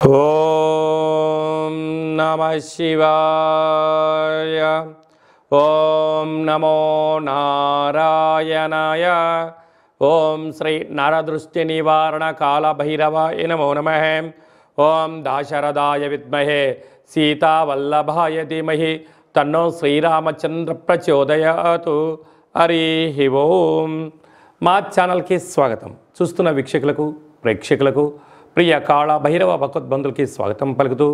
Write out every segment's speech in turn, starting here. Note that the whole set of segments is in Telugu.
ఓం నమః శివాయ. ఓం నమో నారాయణాయ. ఓం శ్రీ నరదృష్టి నివారణ కాళభైరవాయ నమో నమః. ఓం దాశరథాయ విద్మహే సీతావల్లభాయ ధీమహి తన్నో శ్రీరామచంద్ర ప్రచోదయాతు. హరి ఓం. మా ఛానల్కి స్వాగతం. చూస్తున్న వీక్షకులకు ప్రేక్షకులకు ప్రియ కాళ భైరవ భగవద్బంధులకి స్వాగతం పలుకుతూ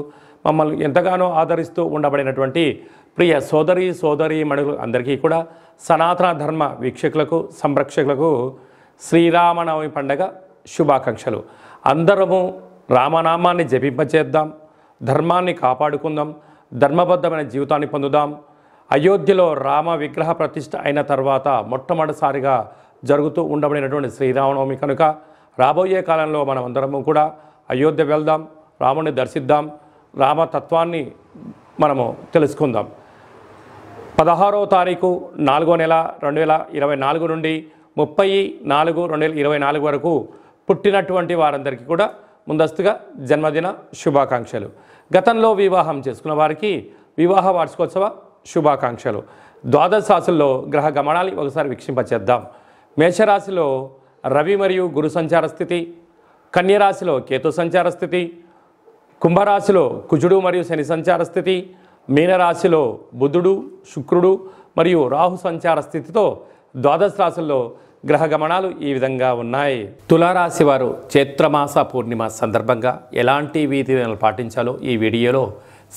మమ్మల్ని ఎంతగానో ఆదరిస్తూ ఉండబడినటువంటి ప్రియ సోదరీ మణులు అందరికీ కూడా సనాతన ధర్మ వీక్షకులకు సంరక్షకులకు శ్రీరామనవమి పండగ శుభాకాంక్షలు. అందరము రామనామాన్ని జపింపచేద్దాం, ధర్మాన్ని కాపాడుకుందాం, ధర్మబద్ధమైన జీవితాన్ని పొందుదాం. అయోధ్యలో రామ విగ్రహ ప్రతిష్ఠ అయిన తర్వాత మొట్టమొదటిసారిగా జరుగుతూ ఉండబడినటువంటి శ్రీరామనవమి కనుక రాబోయే కాలంలో మనం అందరము కూడా అయోధ్య వెళ్దాం, రాముని దర్శిద్దాం, రామతత్వాన్ని మనము తెలుసుకుందాం. 16వ తారీఖు 4వ నెల 2024 నుండి 30/4/2024 వరకు పుట్టినటువంటి వారందరికీ కూడా ముందస్తుగా జన్మదిన శుభాకాంక్షలు. గతంలో వివాహం చేసుకున్న వారికి వివాహ వార్షికోత్సవ శుభాకాంక్షలు. ద్వాదశ రాశుల్లో గ్రహ గమనాలు ఒకసారి వీక్షింపచేద్దాం. మేషరాశిలో రవి మరియు గురు సంచార స్థితి, కన్యరాశిలో కేతు సంచార స్థితి, కుంభరాశిలో కుజుడు మరియు శని సంచార స్థితి, మీనరాశిలో బుధుడు శుక్రుడు మరియు రాహు సంచార స్థితితో ద్వాదశ రాశుల్లో గ్రహ గమనాలు ఈ విధంగా ఉన్నాయి. తులారాశి వారు చైత్రమాస పూర్ణిమ సందర్భంగా ఎలాంటి విధులను పాటించాలో ఈ వీడియోలో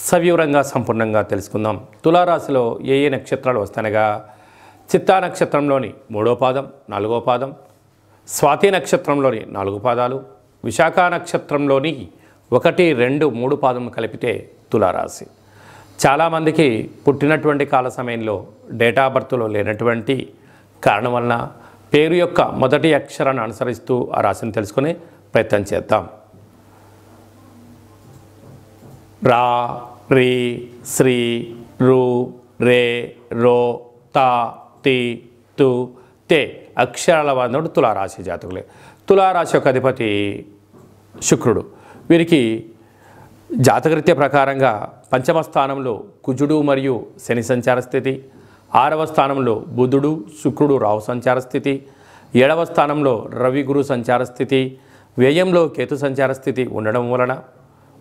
సవివరంగా సంపూర్ణంగా తెలుసుకుందాం. తులారాశిలో ఏ నక్షత్రాలు వస్తాయనగా చిత్తా నక్షత్రంలోని 3వ పాదం 4వ పాదం, స్వాతి నక్షత్రంలోని 4 పాదాలు, విశాఖ నక్షత్రంలోని 1, 2, 3 పాదం కలిపితే తులారాశి. చాలామందికి పుట్టినటువంటి కాల సమయంలో డేట్ ఆఫ్ బర్త్లో లేనటువంటి కారణం వలన పేరు యొక్క మొదటి అక్షరాన్ని అనుసరిస్తూ ఆ రాశిని తెలుసుకునే ప్రయత్నం చేద్దాం. రా, రి, శ్రీ, రు, రే, రో, తా, తి, తు, తే అక్షరాల వాడు తులారాశి జాతకులే. తులారాశి యొక్క అధిపతి శుక్రుడు. వీరికి జాతకరీత్యా ప్రకారంగా 5వ స్థానంలో కుజుడు మరియు శని సంచార స్థితి, 6వ స్థానంలో బుధుడు శుక్రుడు రాహు సంచార స్థితి, 7వ స్థానంలో రవి గురు సంచార స్థితి, వ్యయంలో కేతు సంచార స్థితి ఉండడం వలన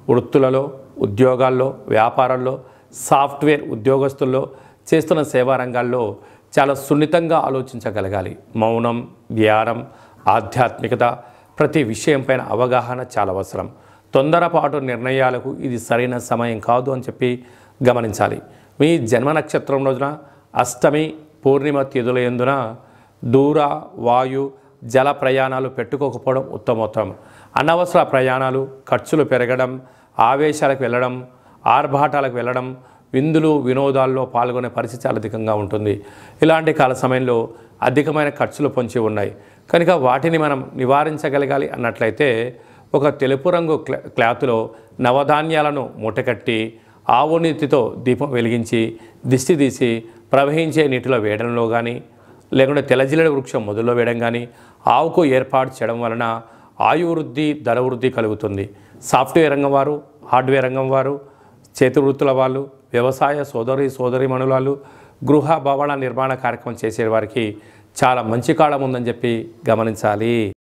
వృత్తులలో, ఉద్యోగాల్లో, వ్యాపారాల్లో, సాఫ్ట్వేర్ ఉద్యోగస్తుల్లో, చేస్తున్న సేవా రంగాల్లో చాలా సున్నితంగా ఆలోచించగలగాలి. మౌనం, ధ్యానం, ఆధ్యాత్మికత, ప్రతి విషయంపైన అవగాహన చాలా అవసరం. తొందరపాటు నిర్ణయాలకు ఇది సరైన సమయం కాదు అని చెప్పి గమనించాలి. మీ జన్మ నక్షత్రం రోజున అష్టమి పూర్ణిమ తిథుల యందున దూర, వాయు, జల ప్రయాణాలు పెట్టుకోకపోవడం ఉత్తమోత్తరం. అనవసర ప్రయాణాలు, ఖర్చులు పెరగడం, ఆవేశాలకు వెళ్ళడం, ఆర్భాటాలకు వెళ్ళడం, విందులు వినోదాల్లో పాల్గొనే పరిస్థితి చాలా అధికంగా ఉంటుంది. ఇలాంటి కాల సమయంలో అధికమైన ఖర్చులు పొంచి ఉన్నాయి కనుక వాటిని మనం నివారించగలగాలి అన్నట్లయితే ఒక తెలుపు రంగు క్లాత్లో నవధాన్యాలను మూటకట్టి ఆవు నీతితో దీపం వెలిగించి దిష్టి తీసి ప్రవహించే నీటిలో వేయడంలో కానీ, లేకుంటే తెల్లజిల్లెడ వృక్షం మొదల్లో వేయడం కానీ ఆవుకు ఏర్పాటు చేయడం వలన ఆయువృద్ధి, ధనవృద్ధి కలుగుతుంది. సాఫ్ట్వేర్ రంగం వారు, హార్డ్వేర్ రంగం వారు, చేతి వృత్తుల వాళ్ళు, వ్యవసాయ సోదరీమణులు, గృహ భవన నిర్మాణ కార్యక్రమం చేసే వారికి చాలా మంచి కాలం ఉందని చెప్పి గమనించాలి.